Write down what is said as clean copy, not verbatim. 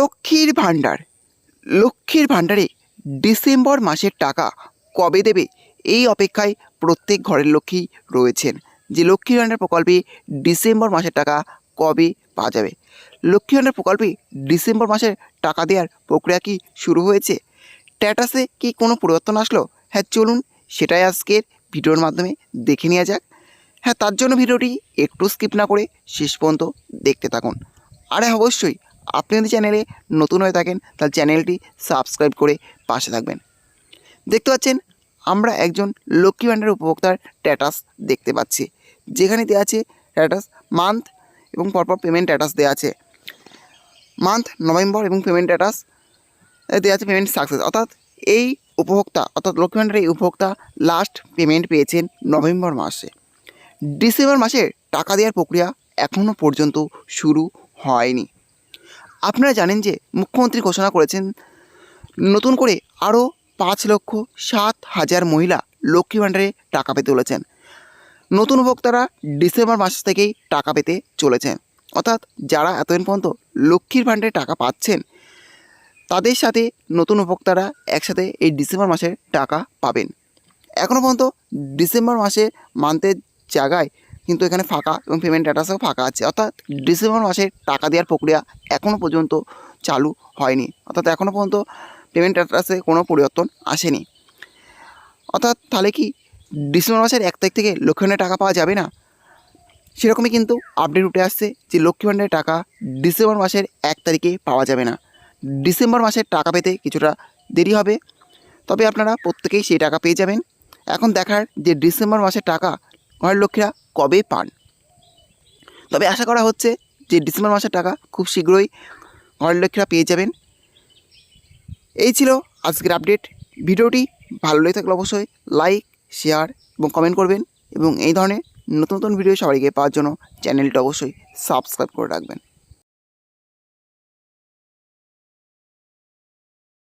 লক্ষ্মীর ভাণ্ডার লক্ষ্মীর ভাণ্ডারে ডিসেম্বর মাসের টাকা কবে দেবে এই অপেক্ষায় প্রত্যেক ঘরের লক্ষ্মী রয়েছেন যে লক্ষ্মীর ভাণ্ডার প্রকল্পে ডিসেম্বর মাসের টাকা কবে পাওয়া যাবে। লক্ষ্মীর ভাণ্ডার প্রকল্পে ডিসেম্বর মাসের টাকা দেওয়ার প্রক্রিয়া কি শুরু হয়েছে? স্ট্যাটাসে কি কোনো পরিবর্তন আসলো? হ্যাঁ, চলুন সেটাই আজকের ভিডিওর মাধ্যমে দেখে নেওয়া যাক। হ্যাঁ, তার জন্য ভিডিওটি একটু স্কিপ না করে শেষ পর্যন্ত দেখতে থাকুন। আর অবশ্যই আপনি যদি চ্যানেলে নতুন হয়ে থাকেন তাহলে চ্যানেলটি সাবস্ক্রাইব করে পাশে থাকবেন। দেখতে পাচ্ছেন আমরা একজন লক্ষ্মী ভাণ্ডার উপভোক্তার স্ট্যাটাস দেখতে পাচ্ছি, যেখানে দেওয়া আছে স্ট্যাটাস মান্থ এবং পরপর পেমেন্ট স্ট্যাটাস দেওয়া আছে। মান্থ নভেম্বর এবং পেমেন্ট স্ট্যাটাস দেওয়া আছে পেমেন্ট সাকসেস, অর্থাৎ এই উপভোক্তা অর্থাৎ লক্ষ্মী ভাণ্ডারের এই উপভোক্তা লাস্ট পেমেন্ট পেয়েছেন নভেম্বর মাসে। ডিসেম্বর মাসে টাকা দেওয়ার প্রক্রিয়া এখনও পর্যন্ত শুরু হয়নি। আপনারা জানেন যে মুখ্যমন্ত্রী ঘোষণা করেছেন নতুন করে আরও 5,07,000 মহিলা লক্ষ্মী ভাণ্ডারে টাকা পেতে চলেছেন। নতুন উপভোক্তারা ডিসেম্বর মাস থেকেই টাকা পেতে চলেছেন, অর্থাৎ যারা এতদিন পর্যন্ত লক্ষ্মীর ভাণ্ডারে টাকা পাচ্ছেন তাদের সাথে নতুন উপভোক্তারা একসাথে এই ডিসেম্বর মাসের টাকা পাবেন। এখনও পর্যন্ত ডিসেম্বর মাসে মান্থের জায়গায় কিন্তু এখানে ফাঁকা এবং পেমেন্ট স্ট্যাটাসও ফাঁকা আছে, অর্থাৎ ডিসেম্বর মাসে টাকা দেওয়ার প্রক্রিয়া এখনও পর্যন্ত চালু হয়নি, অর্থাৎ এখনও পর্যন্ত পেমেন্ট স্ট্যাটাসে কোনো পরিবর্তন আসেনি। অর্থাৎ তাহলে কি ডিসেম্বর মাসের 1 তারিখ থেকে লক্ষ্মী ভাণ্ডারে টাকা পাওয়া যাবে না? সেরকমই কিন্তু আপডেট উঠে আসছে যে লক্ষ্মী ভাণ্ডারের টাকা ডিসেম্বর মাসের 1 তারিখে পাওয়া যাবে না। ডিসেম্বর মাসের টাকা পেতে কিছুটা দেরি হবে, তবে আপনারা প্রত্যেকেই সেই টাকা পেয়ে যাবেন। এখন দেখার যে ডিসেম্বর মাসের টাকা ঘরের লক্ষ্মীরা কবে পান। তবে আশা করা হচ্ছে যে ডিসেম্বর মাসের টাকা খুব শীঘ্রই ঘরের লক্ষ্মীরা পেয়ে যাবেন। এই ছিল আজকের আপডেট। ভিডিওটি ভালো লেগে থাকলে অবশ্যই লাইক, শেয়ার এবং কমেন্ট করবেন, এবং এই ধরনের নতুন নতুন ভিডিও সবাইকে পাওয়ার জন্য চ্যানেলটা অবশ্যই সাবস্ক্রাইব করে রাখবেন।